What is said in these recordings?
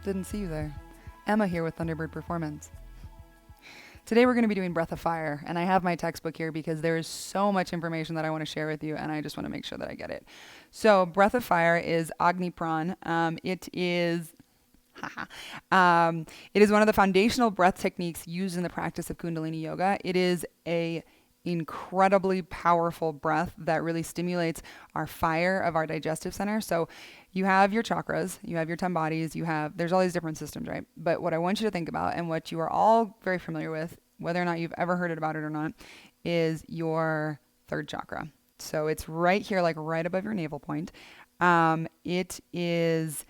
Didn't see you there. Emma here with Thunderbird Performance. Today we're going to be doing Breath of Fire, and I have my textbook here because there is so much information that I want to share with you, and I just want to make sure that I get it. So, Breath of Fire is Agni Pran. It is one of the foundational breath techniques used in the practice of Kundalini Yoga. It is a incredibly powerful breath that really stimulates our fire of our digestive center. So you have your chakras, you have your 10 bodies, there's all these different systems, right? But what I want you to think about, and what you are all very familiar with, whether or not you've ever heard about it or not, is your third chakra. So it's right here, like right above your navel point. It is,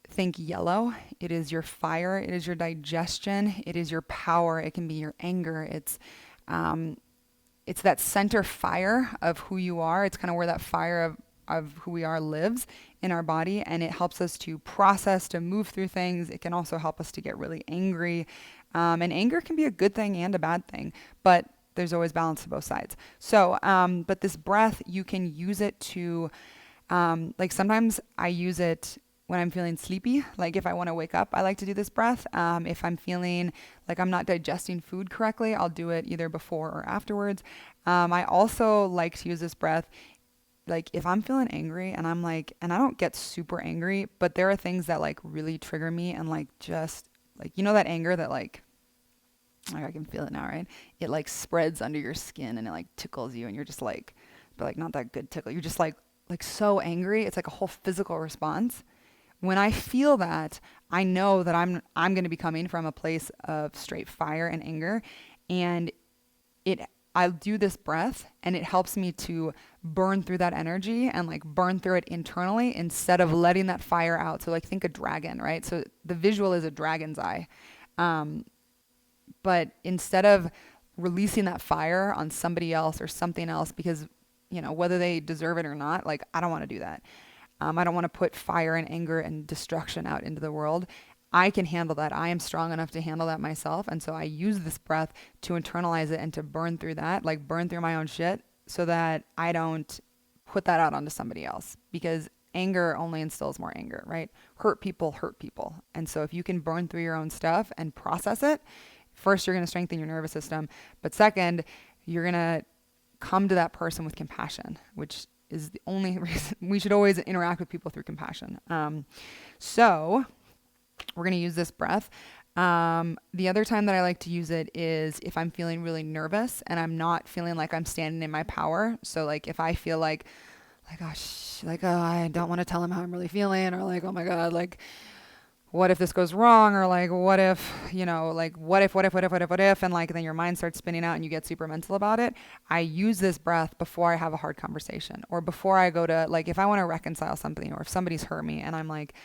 think yellow. It is your fire. It is your digestion. It is your power. It can be your anger. It's that center fire of who you are. It's kind of where that fire of who we are lives in our body, and it helps us to process, to move through things. It can also help us to get really angry. And anger can be a good thing and a bad thing, but there's always balance to both sides. So, but this breath, you can use it to, like sometimes I use it when I'm feeling sleepy, like if I want to wake up, I like to do this breath. If I'm feeling like I'm not digesting food correctly, I'll do it either before or afterwards. I also like to use this breath, like if I'm feeling angry and and I don't get super angry, but there are things that like really trigger me and like just like, you know, that anger that like I can feel it now, right? It like spreads under your skin and it like tickles you and you're just like, but like not that good tickle. You're just like so angry. It's like a whole physical response. When I feel that, I know that I'm going to be coming from a place of straight fire and anger, and I'll do this breath and it helps me to burn through that energy and like burn through it internally instead of letting that fire out. So like think a dragon, right? So the visual is a dragon's eye. But instead of releasing that fire on somebody else or something else, because, you know, whether they deserve it or not, like I don't want to do that. I don't want to put fire and anger and destruction out into the world. I can handle that. I am strong enough to handle that myself. And so I use this breath to internalize it and to burn through that, like burn through my own shit so that I don't put that out onto somebody else, because anger only instills more anger, right? Hurt people hurt people. And so if you can burn through your own stuff and process it, first, you're going to strengthen your nervous system. But second, you're going to come to that person with compassion, which is the only reason we should always interact with people through compassion. So we're going to use this breath. The other time that I like to use it is if I'm feeling really nervous and I'm not feeling like I'm standing in my power. So like if I feel like I don't want to tell him how I'm really feeling, or like, oh my God, like, what if this goes wrong? Or like, what if, you know, like, what if, and like, then your mind starts spinning out and you get super mental about it. I use this breath before I have a hard conversation, or before I go to, like, if I want to reconcile something, or if somebody's hurt me and I'm like,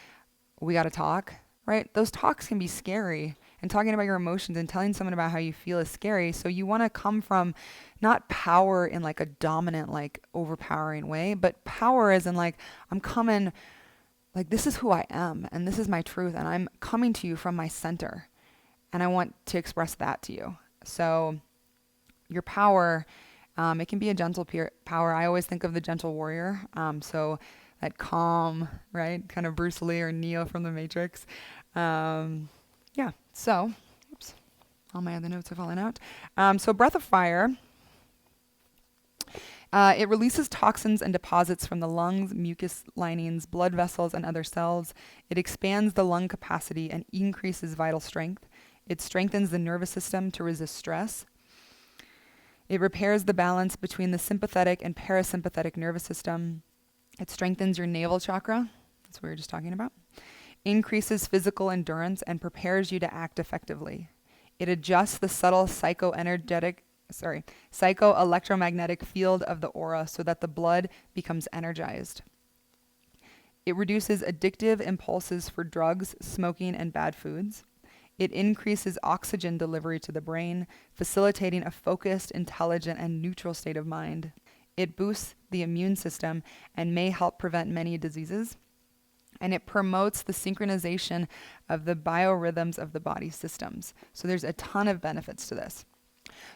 we got to talk, right? Those talks can be scary, and talking about your emotions and telling someone about how you feel is scary. So you want to come from not power in like a dominant, like overpowering way, but power as in like, I'm coming, like, this is who I am, and this is my truth, and I'm coming to you from my center, and I want to express that to you. So your power, it can be a gentle power. I always think of the gentle warrior. So that calm, right? Kind of Bruce Lee or Neo from the Matrix. Yeah. So, oops, all my other notes are falling out. So Breath of Fire. It releases toxins and deposits from the lungs, mucus linings, blood vessels, and other cells. It expands the lung capacity and increases vital strength. It strengthens the nervous system to resist stress. It repairs the balance between the sympathetic and parasympathetic nervous system. It strengthens your navel chakra. That's what we were just talking about. Increases physical endurance and prepares you to act effectively. It adjusts the subtle psychoelectromagnetic field of the aura so that the blood becomes energized. It reduces addictive impulses for drugs, smoking, and bad foods. It increases oxygen delivery to the brain, facilitating a focused, intelligent, and neutral state of mind. It boosts the immune system and may help prevent many diseases. And it promotes the synchronization of the biorhythms of the body systems. So there's a ton of benefits to this.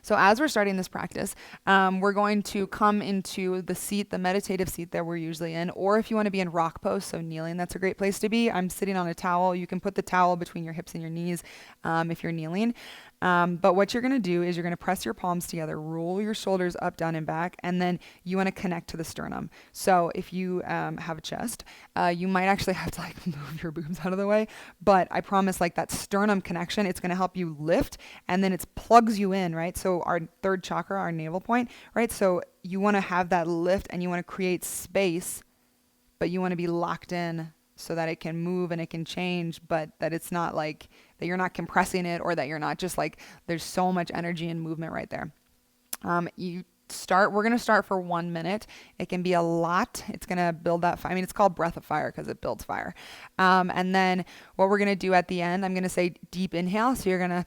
So as we're starting this practice, we're going to come into the seat, the meditative seat that we're usually in, or if you want to be in rock pose, so kneeling, that's a great place to be. I'm sitting on a towel. You can put the towel between your hips and your knees if you're kneeling. But what you're going to do is you're going to press your palms together, roll your shoulders up, down, and back, and then you want to connect to the sternum. So if you have a chest, you might actually have to like move your boobs out of the way. But I promise, like that sternum connection, it's going to help you lift, and then it plugs you in, right? So our third chakra, our navel point, right? So you want to have that lift, and you want to create space, but you want to be locked in so that it can move and it can change, but that it's not like that you're not compressing it, or that you're not just like, there's so much energy and movement right there. We're going to start for 1 minute. It can be a lot. It's going to build that fire. I mean, it's called breath of fire because it builds fire. And then what we're going to do at the end, I'm going to say deep inhale. So you're going to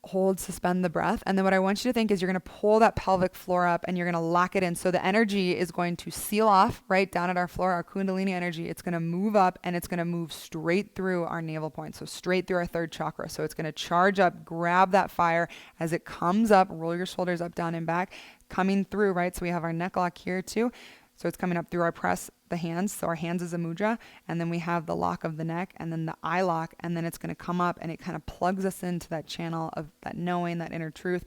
hold, suspend the breath. And then what I want you to think is you're going to pull that pelvic floor up and you're going to lock it in. So the energy is going to seal off right down at our floor, our Kundalini energy. It's going to move up and it's going to move straight through our navel point. So straight through our third chakra. So it's going to charge up, grab that fire as it comes up, roll your shoulders up, down, and back, coming through, right? So we have our neck lock here too. So it's coming up through our press, the hands. So our hands is a mudra. And then we have the lock of the neck and then the eye lock. And then it's going to come up and it kind of plugs us into that channel of that knowing, that inner truth,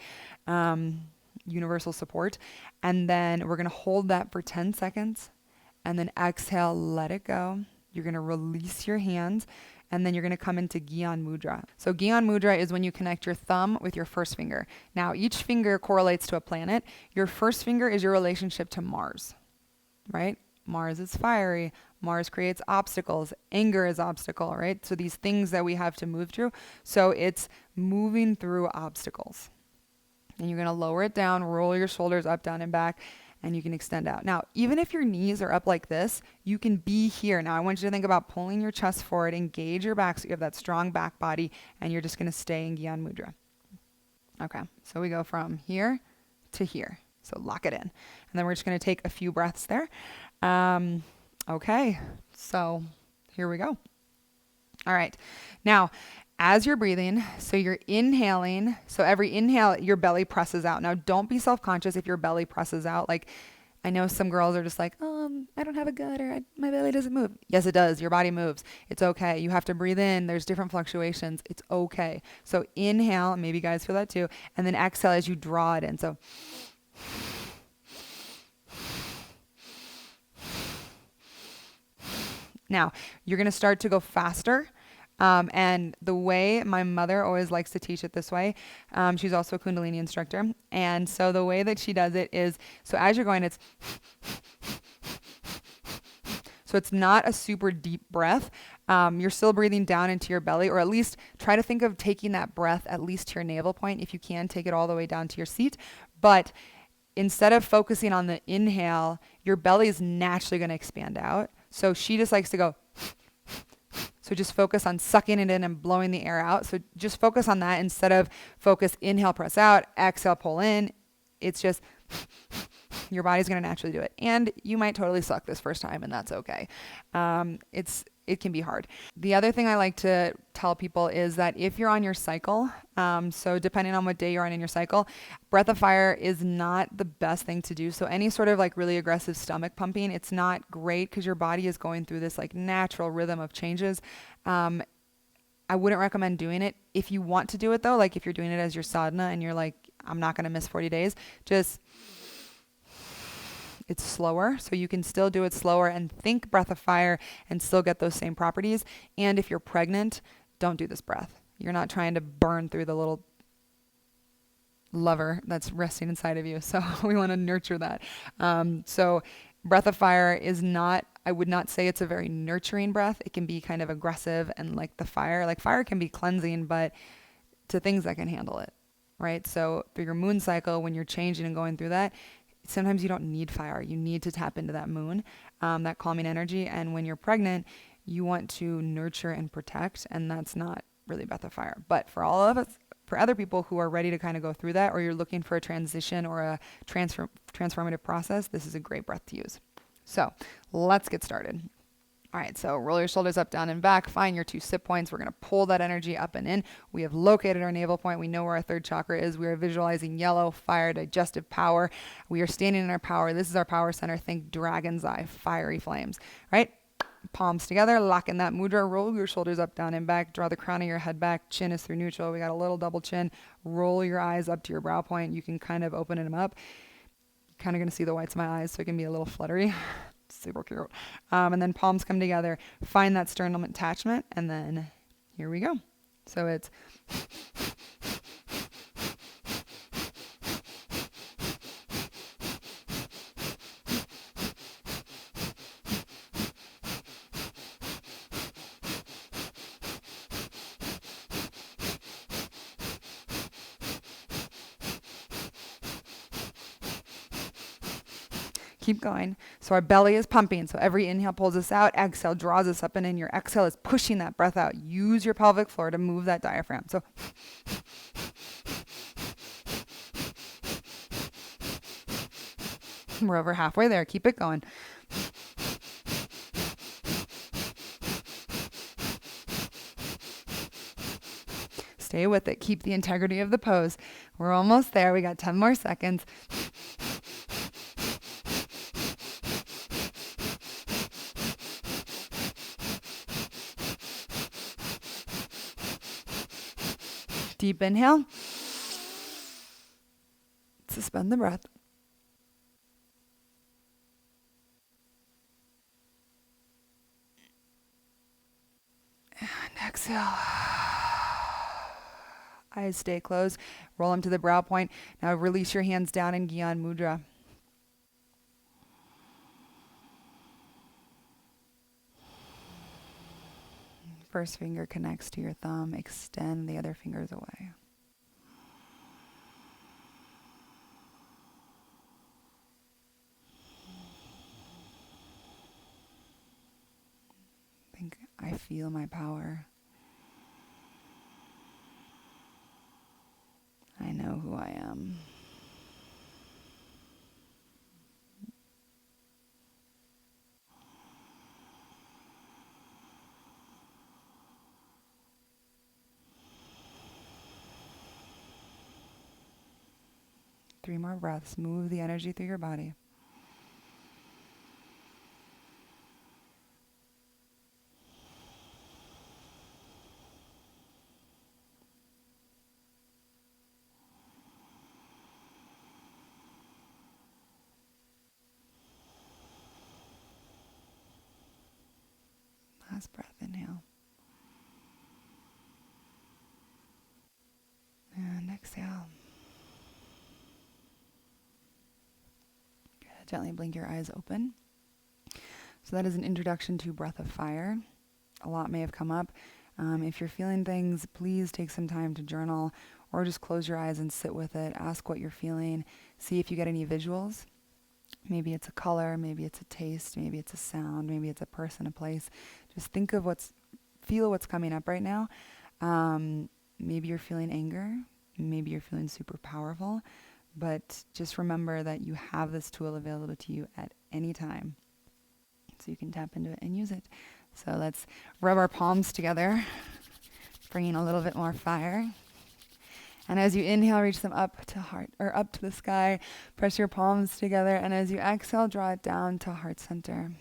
universal support. And then we're going to hold that for 10 seconds. And then exhale, let it go. You're going to release your hands. And then you're going to come into Gyan Mudra. So Gyan Mudra is when you connect your thumb with your first finger. Now, each finger correlates to a planet. Your first finger is your relationship to Mars. Right? Mars is fiery. Mars creates obstacles. Anger is obstacle, right? So these things that we have to move through. So it's moving through obstacles. And you're going to lower it down, roll your shoulders up, down, and back, and you can extend out. Now, even if your knees are up like this, you can be here. Now, I want you to think about pulling your chest forward, engage your back so you have that strong back body, and you're just going to stay in Gyan Mudra. Okay, so we go from here to here. So lock it in. And then we're just going to take a few breaths there. Okay, so here we go. All right. Now, as you're breathing, so you're inhaling. So every inhale, your belly presses out. Now, don't be self-conscious if your belly presses out. Like, I know some girls are just like, I don't have a gut, or my belly doesn't move. Yes, it does. Your body moves. It's okay. You have to breathe in. There's different fluctuations. It's okay. So inhale, maybe you guys feel that too. And then exhale as you draw it in. So now, you're going to start to go faster. And the way my mother always likes to teach it this way, she's also a Kundalini instructor. And so the way that she does it is, so as you're going, it's, so it's not a super deep breath. You're still breathing down into your belly, or at least try to think of taking that breath at least to your navel point. If you can, take it all the way down to your seat. But instead of focusing on the inhale, your belly is naturally going to expand out. So she just likes to go. So just focus on sucking it in and blowing the air out. So just focus on that instead of focus, inhale, press out, exhale, pull in. It's just your body's going to naturally do it. And you might totally suck this first time, and that's okay. It can be hard. The other thing I like to tell people is that if you're on your cycle, so depending on what day you're on in your cycle, breath of fire is not the best thing to do. So any sort of like really aggressive stomach pumping, it's not great because your body is going through this like natural rhythm of changes. I wouldn't recommend doing it. If you want to do it though, like if you're doing it as your sadhana and you're like, I'm not going to miss 40 days, just it's slower, so you can still do it slower and think breath of fire and still get those same properties. And if you're pregnant, don't do this breath. You're not trying to burn through the little lover that's resting inside of you. So we want to nurture that. So breath of fire is not, I would not say it's a very nurturing breath. It can be kind of aggressive and like fire can be cleansing, but to things that can handle it, right? So for your moon cycle, when you're changing and going through that, sometimes you don't need fire. You need to tap into that moon, that calming energy. And when you're pregnant, you want to nurture and protect, and that's not really breath of fire. But for all of us, for other people who are ready to kind of go through that, or you're looking for a transition or a transformative process, this is a great breath to use. So let's get started. All right, so roll your shoulders up, down, and back. Find your 2 sit points. We're going to pull that energy up and in. We have located our navel point. We know where our 3rd chakra is. We are visualizing yellow, fire, digestive power. We are standing in our power. This is our power center. Think dragon's eye, fiery flames, right? Palms together, lock in that mudra. Roll your shoulders up, down, and back. Draw the crown of your head back. Chin is through neutral. We got a little double chin. Roll your eyes up to your brow point. You can kind of open them up. Kind of going to see the whites of my eyes, so it can be a little fluttery. Super cute. And then palms come together. Find that sternum attachment, and then here we go. So it's keep going. So our belly is pumping. So every inhale pulls us out. Exhale draws us up and in. Your exhale is pushing that breath out. Use your pelvic floor to move that diaphragm. So we're over halfway there. Keep it going. Stay with it. Keep the integrity of the pose. We're almost there. We got 10 more seconds. Deep inhale. Suspend the breath. And exhale. Eyes stay closed. Roll them to the brow point. Now release your hands down in Gyan Mudra. First finger connects to your thumb. Extend the other fingers away. Think, I feel my power. I know who I am. Three more breaths. Move the energy through your body. Last breath, inhale. And exhale. Gently blink your eyes open. So that is an introduction to breath of fire. A lot may have come up. If you're feeling things, please take some time to journal or just close your eyes and sit with it. Ask what you're feeling. See if you get any visuals. Maybe it's a color, maybe it's a taste, maybe it's a sound, maybe it's a person, a place. Just think of feel what's coming up right now. Maybe you're feeling anger. Maybe you're feeling super powerful. But just remember that you have this tool available to you at any time. So you can tap into it and use it. So let's rub our palms together, bringing a little bit more fire. And as you inhale, reach them up to heart or up to the sky. Press your palms together. And as you exhale, draw it down to heart center. And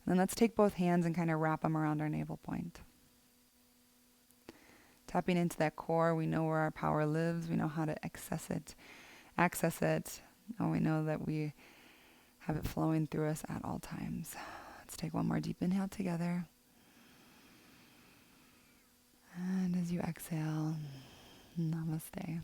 then let's take both hands and kind of wrap them around our navel point. Tapping into that core, we know where our power lives. We know how to access it. And we know that we have it flowing through us at all times. Let's take one more deep inhale together. And as you exhale, namaste.